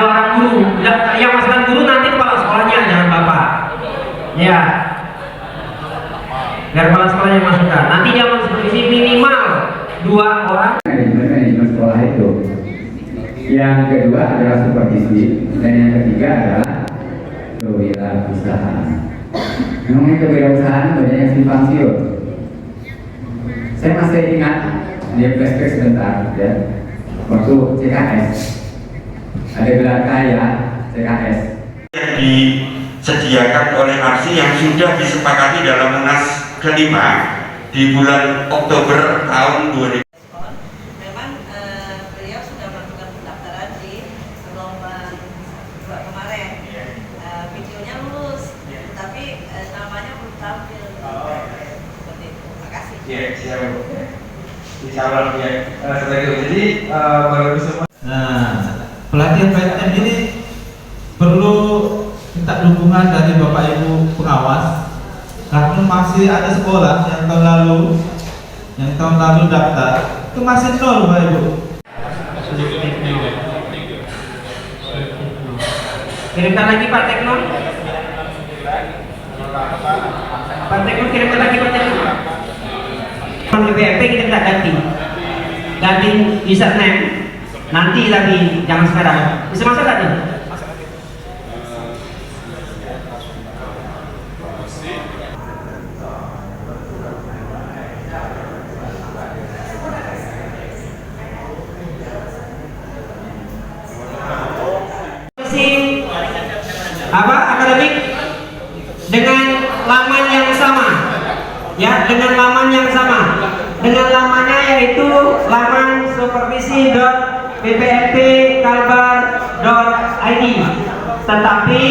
ada orang guru. Yang masukkan guru nanti kepala sekolahnya, jangan bapak. Ya. Biar kepala sekolahnya masukkan. Nanti jam supervisi minimal 2 orang. Manajemen sekolah itu. Yang kedua adalah supervisi dan yang ketiga adalah kewirausahaan. Namanya kewirausahaan banyak yang simpang siur. Saya masih ingat dia flashback sebentar ya. Waktu CKS ada gelar kaya CKS yang disediakan oleh ARSI yang sudah disepakati dalam Munas kelima di bulan Oktober tahun 2000. Memang beliau sudah melakukan pendaftaran di gelombang 2 kemarin. Videonya lulus, tapi namanya belum tampil. Seperti itu. Terima kasih. Ya, siap. Insyaallah ya. Seperti itu. Jadi baru semua. Nah, pelatihan PTM ini perlu minta dukungan dari Bapak Ibu pengawas, karena masih ada sekolah yang tahun lalu daftar itu masih nol Bapak Ibu. Kirimkan lagi Pak Tekno. Pak Tekno kirimkan lagi Pak Tekno. BPP kita tidak ganti username nanti lagi, jangan sekarang. Bisa masuk tak tuh? Akademik dengan laman yang sama, ya, dengan laman yang sama, dengan lamannya yaitu laman supervisi.bpnp.kalbar.id, tetapi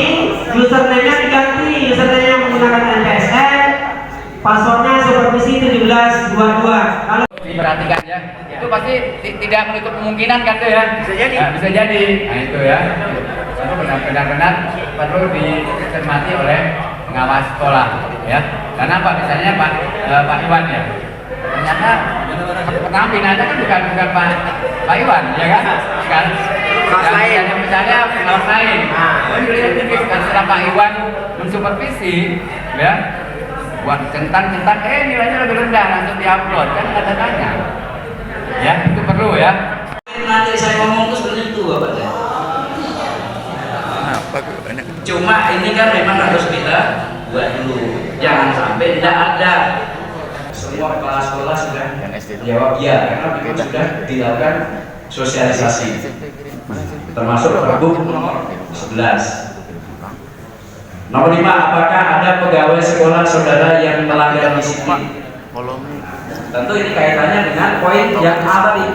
username-nya diganti, username-nya menggunakan NPSN, passwordnya supervisi 1722. Kalau diperhatikan ya, itu pasti tidak menutup kemungkinan kan tuh ya, bisa jadi, bisa jadi. Nah itu ya, itu benar-benar perlu dicermati oleh pengawas sekolah ya. Karena apa, misalnya Pak Iwan ya, ternyata penampilannya kan bukan Pak Iwan ya kan, yang misalnya pengawas lain. Setelah Pak Iwan mensupervisi ya, buat centang-centang nilainya lebih rendah, langsung diupload, kan ada tanya ya, itu perlu ya. Nanti saya ngomong itu sebenarnya itu Bapak ya. Cuma ini kan memang harus kita buat dulu, jangan sampai tidak ada. Semua kepala sekolah sudah jawab ya, karena memang sudah dilakukan sosialisasi, termasuk Pergub nomor 11. Nomor 5, apakah ada pegawai sekolah saudara yang melanggar disiplin? Tentu ini kaitannya dengan poin yang A tadi.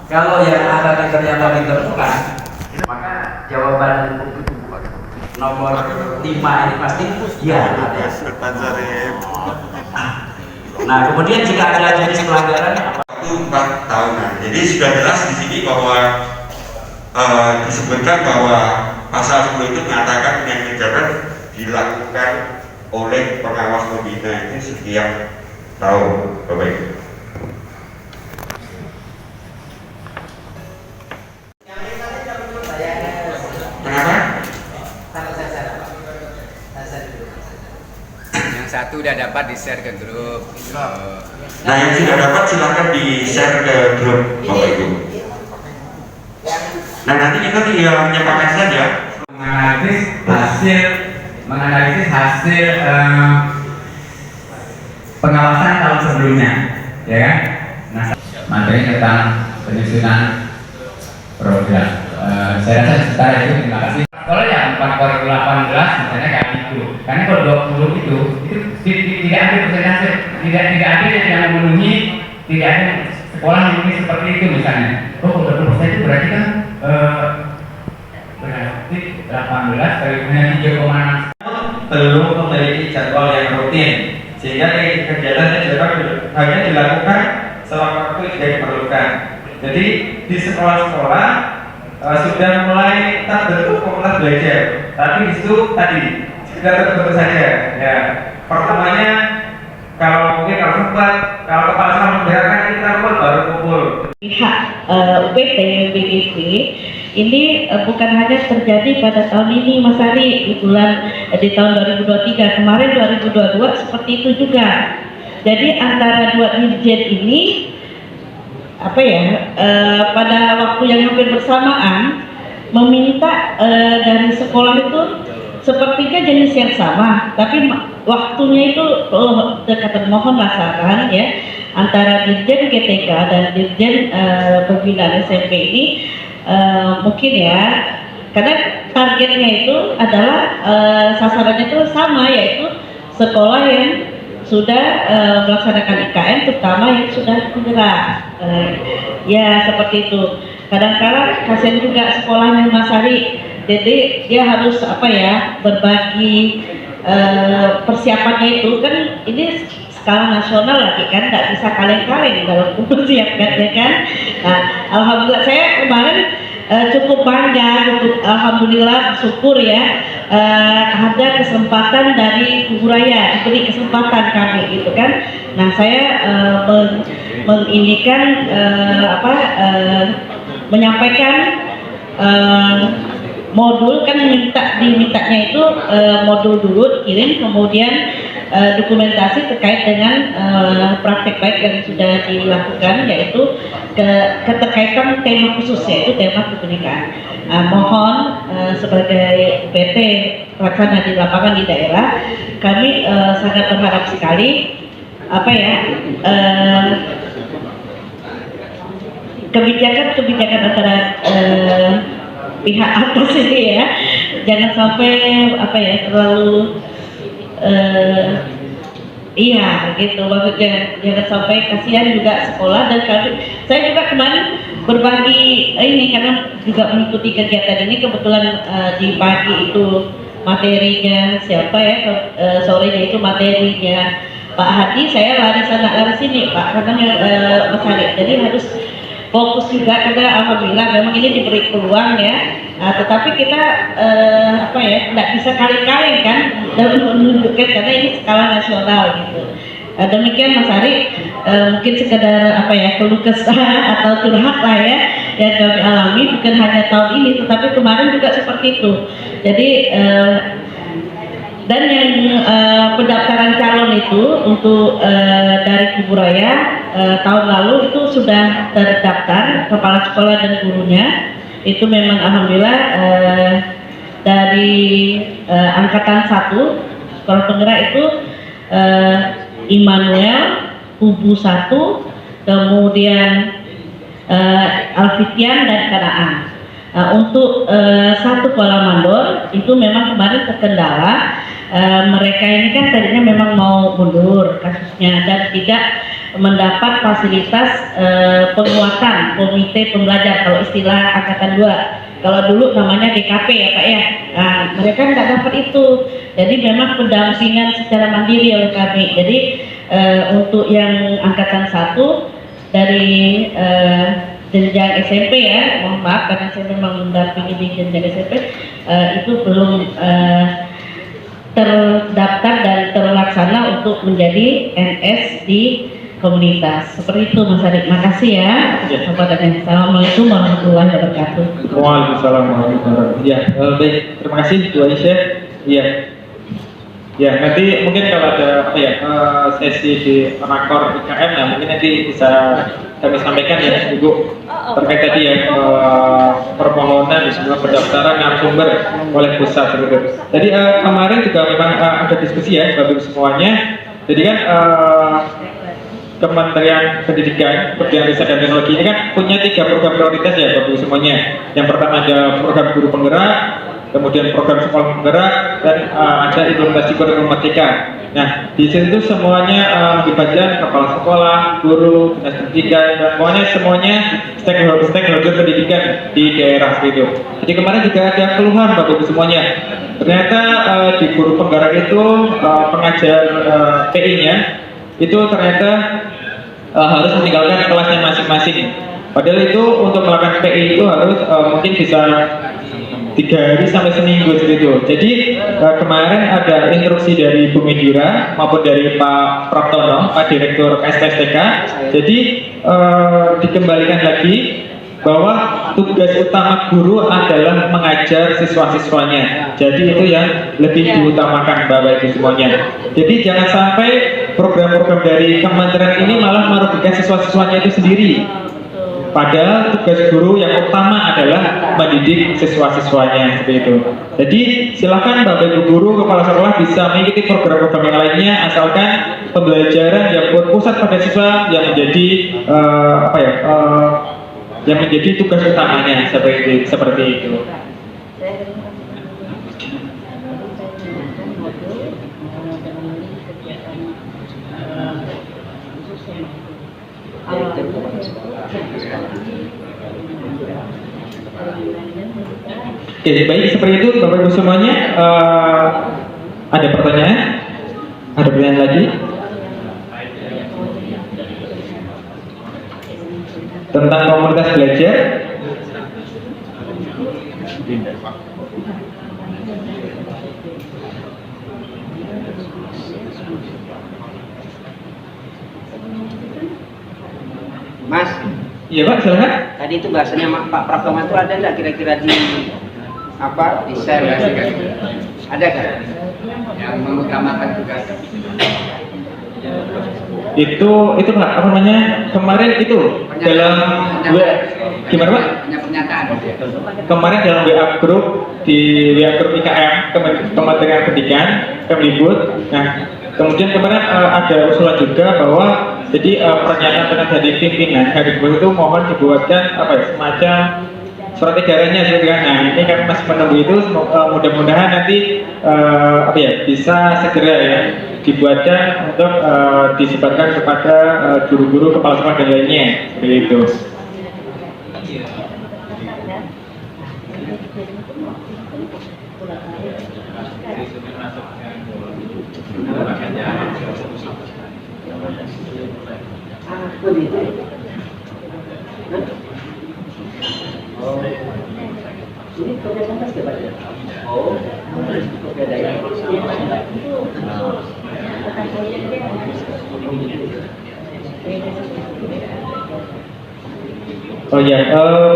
Kalau yang A tadi ternyata ditemukan, maka jawaban nomor 5 ini pasti ya ada. Nah, kemudian jika ada jenis pelanggaran Waktu 4 tahunan. Jadi sudah jelas di sini bahwa disebutkan bahwa pasal 10 itu mengatakan yang menjabat dilakukan oleh pengawas pembina itu setiap tahun, Bapak Ibu. Kenapa? Yang satu udah dapat di share ke grup. Nah, yang sudah dapat silakan di share ke grup, Bapak Ibu. Nah, nanti kita tinggal menyepakat saja menganalisis hasil pengawasan tahun sebelumnya, ya kan? Nah, materi tentang penyusunan program. Saya rasa sebentar itu, terima kasih. Kalau yang 4/18 misalnya kayak itu, karena kalau 20 itu tidak ada persentase, tidak ada yang memenuhi, tidak ada sekolah yang ini seperti itu misalnya. Oh, 20% itu berarti kan berarti 18 kali dengan 3,6 belum memiliki jadwal yang rutin, sehingga kegiatan hanya dilakukan sewaktu tidak diperlukan. Jadi di sekolah-sekolah sudah mulai terbentuk komunitas belajar, tapi di situ tadi sudah terbentuk saja. Ya, pertamanya kalau mungkin kalau sempat, kalau kepala sekolah memberikan kita baru kumpul. Pihak UPT BPP ini bukan hanya terjadi pada tahun ini Mas Ari, di tahun 2023, kemarin 2022 seperti itu juga. Jadi antara dua dirjen ini pada waktu yang hampir bersamaan meminta dari sekolah itu sepertinya jenis yang sama, tapi waktunya itu dekatan, mohonlah saran ya antara dirjen GTK dan dirjen pembinaan SMP ini mungkin ya, karena targetnya itu adalah sasarannya itu sama, yaitu sekolah yang sudah melaksanakan IKN, terutama yang sudah bergerak. Ya seperti itu. Kadang-kadang kasihan juga sekolahnya Mas Ari, jadi dia harus berbagi persiapannya itu kan, ini skala nasional lagi kan, nggak bisa kaleng-kaleng dalam mempersiapkannya kan. Nah, alhamdulillah saya kemarin cukup bangga, alhamdulillah bersyukur ya, ada kesempatan dari Ibu Raya, diberi kesempatan kami gitu kan. Nah saya mengindikan menyampaikan modul kan, dimintanya itu modul dulu kirim, kemudian dokumentasi terkait dengan praktek baik yang sudah dilakukan, yaitu keterkaitan tema khusus, yaitu tema kebinekaan. Mohon sebagai PT pelaksana di lapangan di daerah, kami sangat berharap sekali kebijakan antara pihak atas ini ya, jangan sampai terlalu gitu maksudnya, jangan sampai kasihan juga sekolah. Dan saya juga kemarin berbagi ini karena juga mengikuti kegiatan ini, kebetulan di pagi itu materinya siapa ya, sorenya itu materinya Pak Hadi, saya lari sana lari sini Pak, karena Mas Hari, jadi harus fokus juga karena alhamdulillah memang ini diberi peluang ya. Tetapi kita nggak bisa kali-kali kan dalam menunjukkan, karena ini skala nasional gitu. Demikian Mas Ari, mungkin sekedar keluh kesah atau curhat lah ya yang kami alami, bukan hanya tahun ini tetapi kemarin juga seperti itu. Jadi dan yang pendaftaran calon itu untuk dari Ibu Raya tahun lalu itu sudah terdaftar kepala sekolah dan gurunya. Itu memang alhamdulillah dari angkatan 1 sekolah penggerak itu Immanuel, Kubu 1, kemudian Alfitian dan Kanaan. Untuk satu Kuala Mandor itu memang kemarin terkendala, mereka ini kan tadinya memang mau mundur kasusnya dan tidak mendapat fasilitas penguatan komite pembelajar, kalau istilah angkatan 2, kalau dulu namanya DKP ya Pak ya. Nah, mereka nggak dapat itu, jadi memang pendampingan secara mandiri oleh kami. Jadi untuk yang angkatan 1 dari jenjang SMP ya, mohon maaf karena saya memang mendampingi di jenjang SMP, itu belum terdaftar dan terlaksana untuk menjadi NS di komunitas. Seperti itu Mas Ari. Makasih ya. Assalamualaikum warahmatullahi wabarakatuh. Waalaikumsalam warahmatullahi wabarakatuh. Ya, baik. Terima kasih Bu Aisyah. Iya. Ya, nanti mungkin kalau ada sesi di rakor IKM ya, mungkin nanti bisa kami sampaikan ya Ibu terkait tadi ya permohonan sebelum pendaftaran narasumber oleh pusat seperti. Jadi kemarin juga memang ada diskusi ya Bapak Ibu semuanya. Jadi kan Kementerian Pendidikan, Kebudayaan Riset dan Teknologi ini kan punya 3 program prioritas ya Bapak Ibu semuanya. Yang pertama ada program guru penggerak, kemudian program sekolah penggerak, dan ada implementasi kurikulum merdeka. Nah, di situ semuanya melibatkan kepala sekolah, guru, dinas pendidikan, dan semuanya stakeholder pendidikan di daerah itu. Jadi kemarin juga ada keluhan Bapak Ibu semuanya. Ternyata di guru penggerak itu pengajar PI-nya itu ternyata harus meninggalkan kelasnya masing-masing. Padahal itu untuk melakukan PI itu harus mungkin bisa 3 hari sampai seminggu seperti itu. Jadi kemarin ada instruksi dari Bu Medira maupun dari Pak Praptono, Pak Direktur STSTK. Jadi dikembalikan lagi bahwa tugas utama guru adalah mengajar siswa-siswanya. Jadi itu yang lebih diutamakan Bapak Ibu semuanya. Jadi jangan sampai program-program dari kementerian ini malah merugikan siswa-siswanya itu sendiri. Padahal tugas guru yang utama adalah mendidik siswa-siswanya seperti itu. Jadi silakan Bapak Ibu guru, kepala sekolah bisa mengikuti program-program yang lainnya, asalkan pembelajaran yang berpusat pada siswa yang menjadi yang menjadi tugas utamanya seperti itu. Oke, baik, seperti itu Bapak Ibu semuanya. Ada pertanyaan? Ada pertanyaan lagi? Tentang komunitas belajar? Mas, Iya Pak, silakan. tadi itu bahasanya Pak Prabama itu ada nggak kira-kira di share ya? Ada kan? Yang mengutamakan tugas. Itu Pak, apa namanya? Kemarin itu dalam gimana Pak? Hanya pernyataan. Kemarin dalam WA group di WA group IKM Kementerian Pendidikan Kemdikbud. Nah, kemudian kemarin ada usulan juga bahwa jadi pernyataan dari pimpinan Kemdikbud itu mohon dibuatkan semacam surat edarannya seperti kan. Nah, ini kami masih menunggu itu. Mudah-mudahan nanti bisa segera ya dibuatkan untuk disebarkan kepada guru-guru, kepala sekolah dan lainnya seperti itu. Oh ya,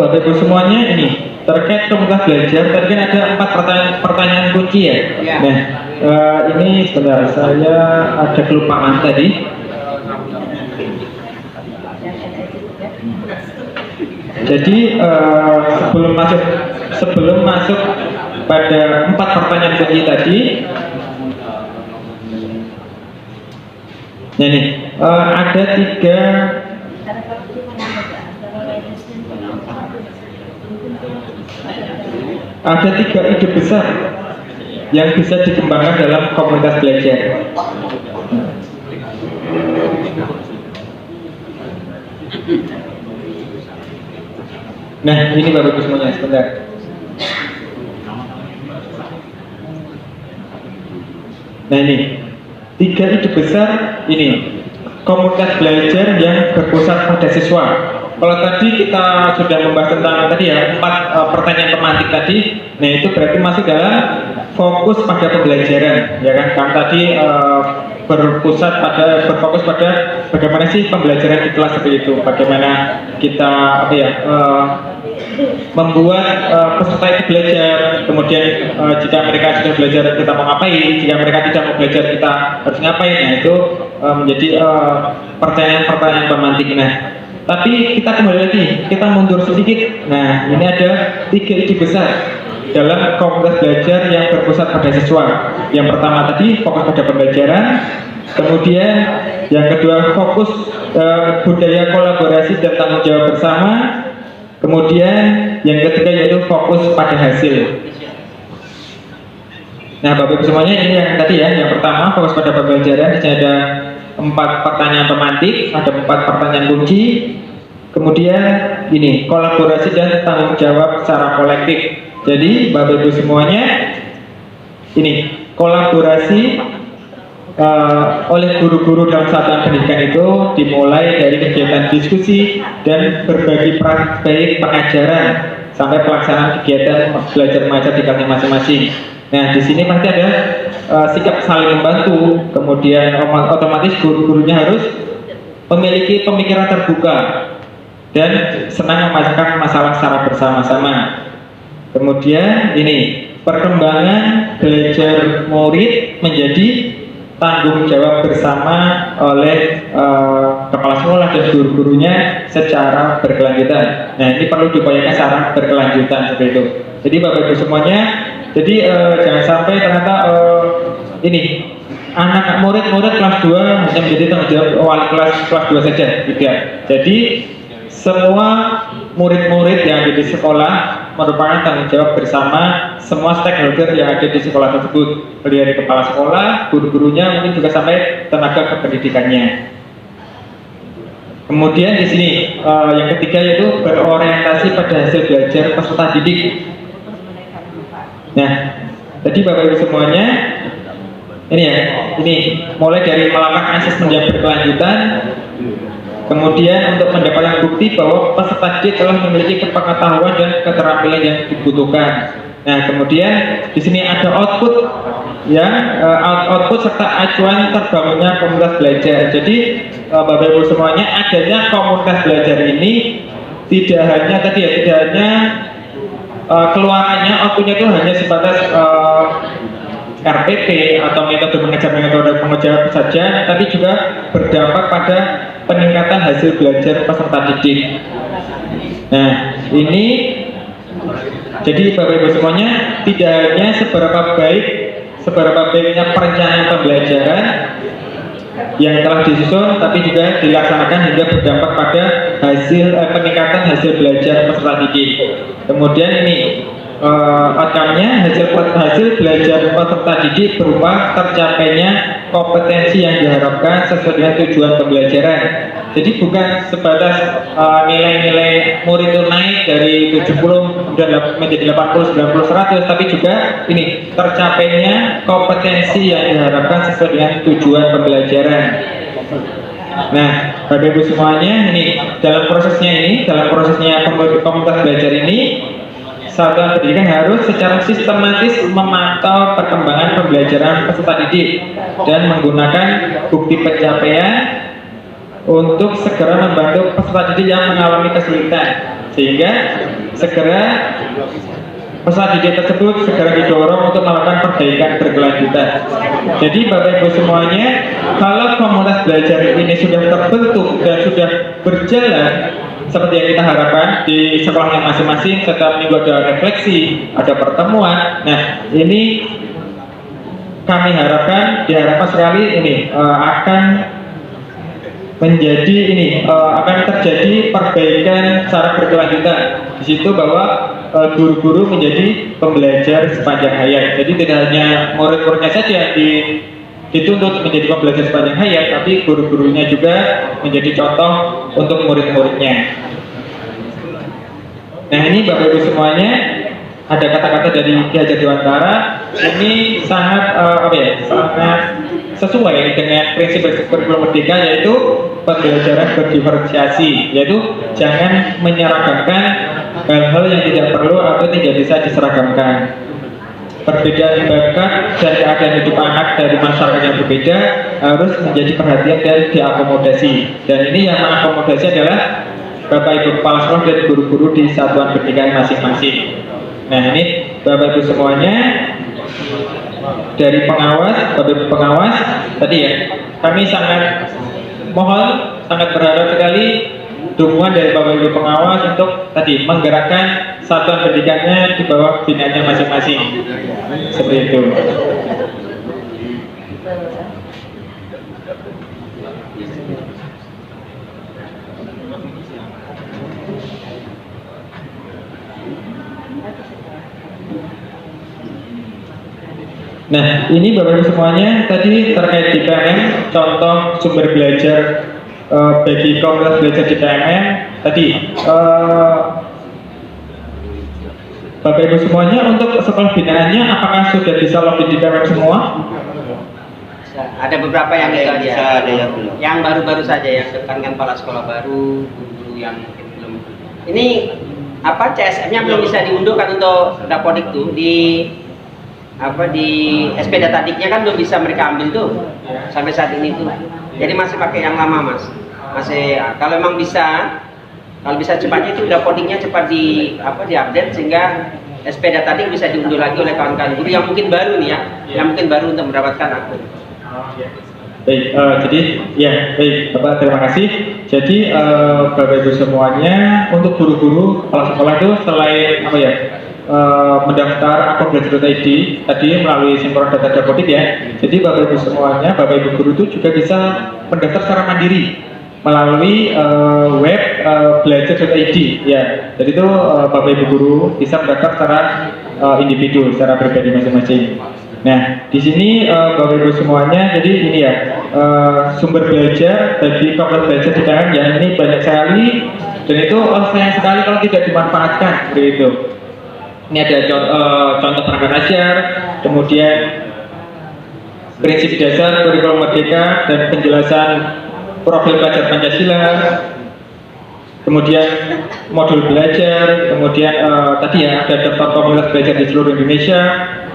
Bapak Ibu semuanya ini terkait komunitas belajar tadi kan ada 4 pertanyaan kunci ya. Nah, ini sebentar saya ada kelupaan tadi. Jadi sebelum masuk pada 4 pertanyaan kunci tadi, nah ini ada 3 ide besar yang bisa dikembangkan dalam komunitas belajar. Nah, ini Bapak Ibu semuanya sebentar. Nah, ini 3 ide besar ini komunitas belajar yang berpusat pada siswa. Kalau tadi kita sudah membahas tentang tadi ya 4 pertanyaan pemantik tadi, nah itu berarti masuk dalam fokus pada pembelajaran, ya kan? Kami tadi berfokus pada bagaimana sih pembelajaran di kelas seperti itu, bagaimana kita membuat peserta itu belajar, kemudian jika mereka sudah belajar kita mau ngapain, jika mereka tidak mau belajar kita harus ngapain. Nah itu menjadi pertanyaan-pertanyaan pemantik. Nah, tapi kita kembali lagi, kita mundur sedikit. Nah, ini ada 3 ide besar dalam komunitas belajar yang berpusat pada siswa. Yang pertama tadi fokus pada pembelajaran, kemudian yang kedua fokus budaya kolaborasi dan tanggung jawab bersama, kemudian yang ketiga yaitu fokus pada hasil. Nah, Bapak Ibu semuanya, ini yang tadi ya, yang pertama fokus pada pembelajaran. Di sini ada 4 pertanyaan pemantik, ada 4 pertanyaan kunci. Kemudian ini kolaborasi dan tanggung jawab secara kolektif. Jadi Bapak Ibu semuanya, ini kolaborasi oleh guru-guru dalam satuan pendidikan itu dimulai dari kegiatan diskusi dan berbagi praktik baik pengajaran sampai pelaksanaan kegiatan belajar mengajar di kelasnya masing-masing. Nah, di sini pasti ada sikap saling membantu, kemudian otomatis guru-gurunya harus memiliki pemikiran terbuka dan senang memecahkan masalah secara bersama-sama. Kemudian ini perkembangan belajar murid menjadi tanggung jawab bersama oleh kepala sekolah dan guru-gurunya secara berkelanjutan. Nah, ini perlu diupayakan secara berkelanjutan seperti itu. Jadi Bapak Ibu semuanya, jadi jangan sampai ternyata ini anak murid-murid kelas 2 hanya menjadi tanggung jawab wali kelas 2 saja, tidak. Jadi semua murid-murid yang ada di sekolah merupakan tanggung jawab bersama semua stakeholder yang ada di sekolah tersebut, dari kepala sekolah, guru-gurunya, mungkin juga sampai tenaga kependidikannya. Kemudian di sini yang ketiga yaitu berorientasi pada hasil belajar peserta didik. Nah, tadi Bapak Ibu semuanya, ini ya, ini mulai dari melakukan asesmen yang berkelanjutan. Kemudian untuk mendapatkan bukti bahwa peserta didik telah memiliki kepengetahuan dan keterampilan yang dibutuhkan. Nah, kemudian di sini ada output, ya, output serta acuan terbangunnya komunitas belajar. Jadi Bapak Ibu semuanya, adanya komunitas belajar ini tidak hanya tadi ya, tidak hanya keluarannya, outputnya itu hanya sebatas RPP atau metode mengejar saja, tapi juga berdampak pada peningkatan hasil belajar peserta didik. Nah, ini jadi Bapak Ibu semuanya, tidak hanya seberapa baiknya perencanaan pembelajaran yang telah disusun, tapi juga dilaksanakan hingga berdampak pada peningkatan hasil belajar peserta didik. Kemudian ini outcome-nya hasil belajar peserta didik berupa tercapainya kompetensi yang diharapkan sesuai dengan tujuan pembelajaran. Jadi bukan sebatas nilai-nilai murid itu naik dari 70 menjadi 80, 90, 100, tapi juga ini tercapainya kompetensi yang diharapkan sesuai dengan tujuan pembelajaran. Nah, Bapak Ibu semuanya, ini dalam prosesnya komunitas belajar ini, satuan pendidikan harus secara sistematis memantau perkembangan pembelajaran peserta didik dan menggunakan bukti pencapaian untuk segera membantu peserta didik yang mengalami kesulitan, sehingga segera peserta didik tersebut segera didorong untuk melakukan perbaikan berkelanjutan. Jadi Bapak Ibu semuanya, kalau komunitas belajar ini sudah terbentuk dan sudah berjalan seperti yang kita harapkan di sekolahnya masing-masing, setiap minggu ada refleksi, ada pertemuan. Nah, ini kami diharapkan sekali ini akan menjadi akan terjadi perbaikan secara berkelanjutan. Di situ bahwa guru-guru menjadi pembelajar sepanjang hayat. Jadi tidak hanya murid-muridnya saja dituntut menjadi pembelajar sepanjang hayat, tapi guru-gurunya juga menjadi contoh untuk murid-muridnya. Nah, ini Bapak Ibu semuanya, ada kata-kata dari Ki Hajar Dewantara, ini sangat sangat sesuai dengan prinsip kurikulum merdeka, yaitu pembelajaran berdiferensiasi, yaitu jangan menyeragamkan hal-hal yang tidak perlu atau tidak bisa diseragamkan. Perbedaan bakat dan keadaan hidup anak dari masyarakat yang berbeda harus menjadi perhatian dan diakomodasi. Dan ini yang mengakomodasi adalah Bapak Ibu kepala sekolah dan guru-guru di satuan pendidikan masing-masing. Nah, ini Bapak Ibu semuanya, dari Bapak Ibu pengawas tadi ya, kami sangat berharap sekali dukungan dari Bapak Ibu pengawas untuk tadi menggerakkan satuan pendidikannya di bawah binaannya masing-masing. Seperti itu. Nah, ini Bapak Ibu semuanya tadi terkait di PMM, contoh sumber belajar bagi komunitas belajar di PMM tadi. Bapak Ibu semuanya, untuk sekolah binaannya apakah sudah bisa login di PMM semua? Ada beberapa yang bisa, ada yang belum. Yang baru-baru saja, yang depankan kepala sekolah baru, guru yang mungkin belum. Ini CSM-nya belum bisa diunduhkan untuk Dapodik tuh di SP Data Diknya kan belum bisa mereka ambil tuh sampai saat ini tuh. Jadi masih pakai yang lama, Mas. Masih kalau memang bisa Kalau bisa cepatnya itu udah codingnya cepat diupdate sehingga SP data link bisa diunduh lagi oleh kawan-kawan guru yang mungkin baru nih ya, yang mungkin baru untuk mendapatkan akun. Baik, jadi ya baik Bapak, terima kasih. Jadi Bapak Ibu semuanya, untuk guru-guru kepala sekolah itu selain mendaftar akun belajar.id tadi melalui sinkron data dapodik ya. Jadi Bapak Ibu semuanya, Bapak Ibu guru itu juga bisa mendaftar secara mandiri melalui web belajar.id ya. Jadi itu Bapak Ibu guru bisa mendaftar secara individu, secara pribadi masing-masing. Nah, di sini Bapak Ibu semuanya, jadi ini ya sumber belajar bagi komputer belajar di tangan ya, ini banyak sekali dan itu sayang sekali kalau tidak dimanfaatkan seperti itu. Ini ada contoh perangkat ajar, kemudian prinsip dasar kurikulum merdeka dan penjelasan profil pelajar Pancasila, kemudian modul belajar, kemudian tadi ya ada daftar komunitas belajar di seluruh Indonesia,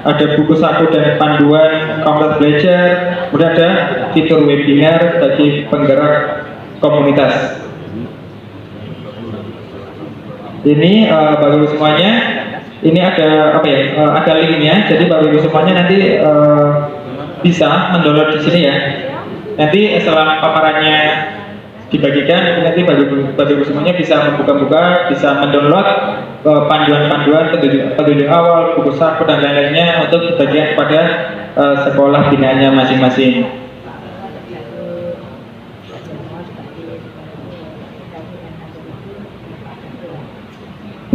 ada buku saku dan panduan komunitas belajar, kemudian ada fitur webinar bagi penggerak komunitas. Ini Bapak Ibu semuanya, ini ada ada linknya, jadi Bapak Ibu semuanya nanti bisa mendownload di sini ya. Nanti setelah paparannya dibagikan, nanti Bapak Ibu semuanya bisa membuka-buka, bisa mendownload panduan-panduan petunjuk awal, buku saku dan lain-lainnya untuk dibagikan kepada sekolah binaannya masing-masing.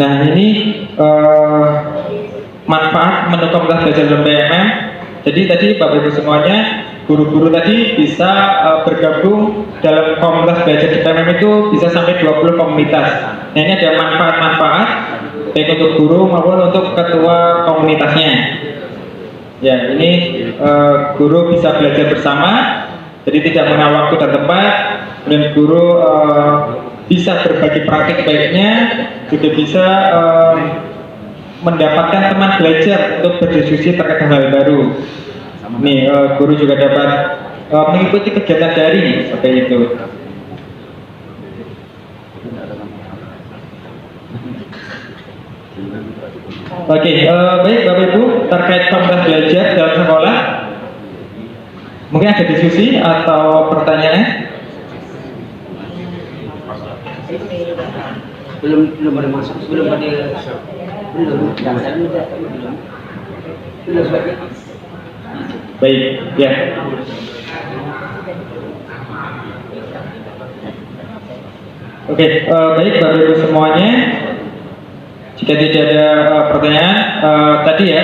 Nah, ini manfaat menu komunitas belajar dalam PMM. Jadi tadi Bapak Ibu semuanya, guru-guru tadi bisa bergabung dalam komunitas belajar di PMM itu bisa sampai 20 komunitas. Nah, ini ada manfaat-manfaat baik untuk guru maupun untuk ketua komunitasnya. Ya, ini guru bisa belajar bersama, jadi tidak mengenal waktu dan tempat, dan guru bisa berbagi praktik baiknya, juga bisa mendapatkan teman belajar untuk berdiskusi terkait hal baru. Nih, guru juga dapat mengikuti kegiatan daring seperti itu. Oke, baik Bapak Ibu, terkait komunitas belajar dalam sekolah, mungkin ada diskusi atau pertanyaan? Belum ada masuk, belum. Baik, ya. Oke, baik Bapak Ibu semuanya. Jika tidak ada pertanyaan, tadi ya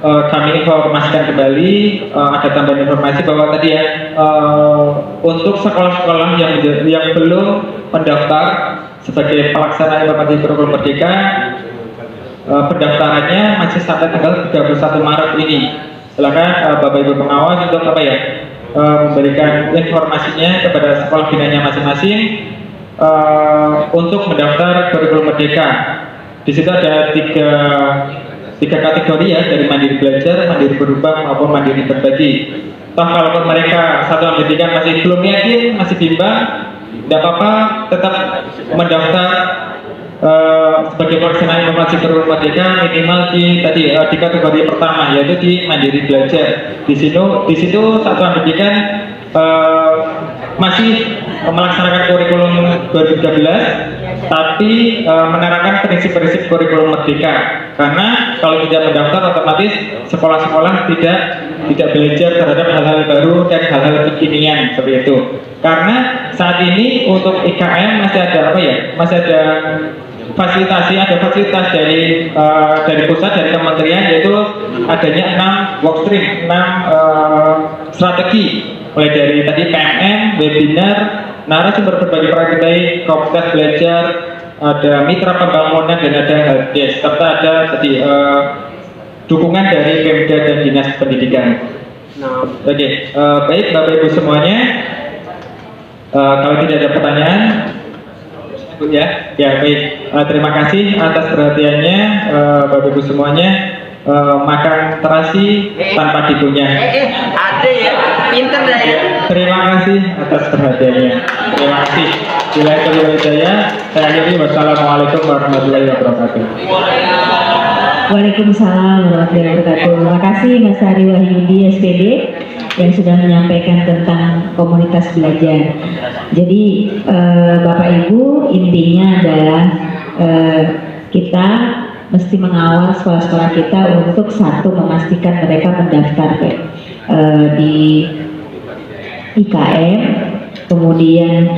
kami informasikan kembali, ada tambahan informasi bahwa tadi ya untuk sekolah-sekolah yang belum mendaftar sebagai pelaksana implementasi kurikulum merdeka, pendaftarannya masih sampai tanggal 31 Maret ini. Silakan Bapak Ibu pengawas untuk memberikan informasinya kepada sekolah binanya masing-masing untuk mendaftar kurikulum merdeka. Di situ ada tiga kategori ya, dari mandiri belajar, mandiri berubah maupun mandiri berbagi. Toh kalau mereka satuan pendidikan masih belum yakin, masih bimbang, tidak apa-apa, tetap mendaftar sebagai pelaksana informasi kurikulum merdeka minimal di kategori pertama, yaitu di mandiri belajar. Di situ satuan pendidikan masih melaksanakan kurikulum 2013, tapi menerapkan prinsip-prinsip kurikulum merdeka. Karena kalau tidak mendaftar, otomatis sekolah-sekolah tidak belajar terhadap hal-hal baru dan hal-hal kekinian seperti itu. Karena saat ini untuk IKM masih ada masih ada fasilitas dari pusat, dari kementerian, yaitu adanya 6 workstream, 6 strategi, mulai dari tadi PMM, webinar, narasumber berbagi praktik baik, komunitas belajar, ada mitra pembangunan, dan ada helpdesk, serta ada tadi dukungan dari Pemda dan Dinas Pendidikan. Oke, baik Bapak Ibu semuanya, kalau tidak ada pertanyaan, ya baik. Terima kasih atas perhatiannya Bapak Ibu semuanya. Makan terasi tanpa dikunyah. Ada ya, pinter dah ya. Terima kasih atas perhatiannya. Terima kasih. Bila itu saya akhiri. Wassalamualaikum warahmatullahi wabarakatuh. Waalaikumsalam warahmatullahi wabarakatuh. Terima kasih Mas Ari Wahyudi SPD yang sudah menyampaikan tentang komunitas belajar. Jadi Bapak Ibu, intinya adalah kita mesti mengawal sekolah-sekolah kita untuk satu, memastikan mereka mendaftar di IKM, kemudian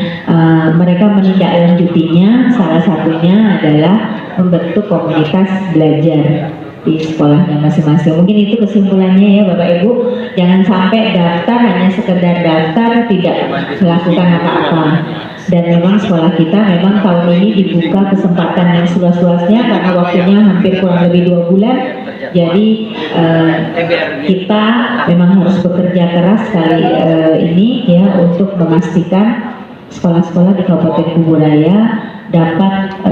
mereka menindaklanjutinya, salah satunya adalah membentuk komunitas belajar di sekolahnya masing-masing. Mungkin itu kesimpulannya ya Bapak Ibu, jangan sampai daftar hanya sekedar daftar, tidak melakukan apa-apa. Dan memang sekolah kita memang tahun ini dibuka kesempatan yang seluas-luasnya karena waktunya hampir kurang lebih 2 bulan. Jadi kita memang harus bekerja keras kali ini ya untuk memastikan sekolah-sekolah di Kabupaten Kuburaya dapat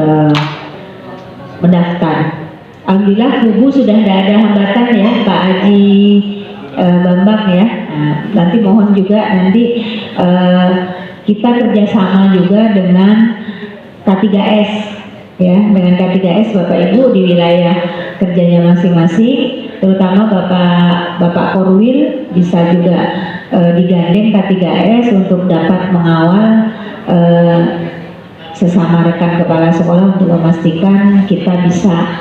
mendaftar. Alhamdulillah Kubu sudah tidak ada hambatan ya Pak Haji Bambang ya. Nah, nanti mohon juga nanti kita kerjasama juga dengan K3S ya, dengan K3S Bapak Ibu di wilayah kerjanya masing-masing, terutama Bapak Korwil bisa juga digandeng K3S untuk dapat mengawal sesama rekan kepala sekolah untuk memastikan kita bisa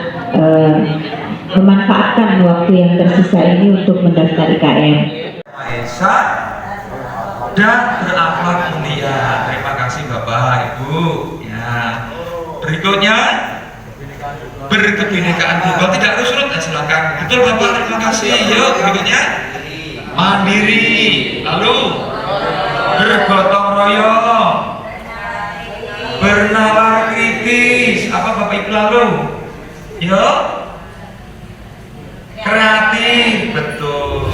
memanfaatkan waktu yang tersisa ini untuk mendaftar IKM. Esa dan berakhlak mulia. Terima kasih Bapak Ibu. Ya. Berikutnya berkebinekaan tunggal tidak harus surut. Silakan. Betul Bapak. Terima kasih. Yuk berikutnya mandiri. Lalu bergotong royong, bernalar kritis. Apa Bapak Ibu lalu? Yuk kreatif. Betul.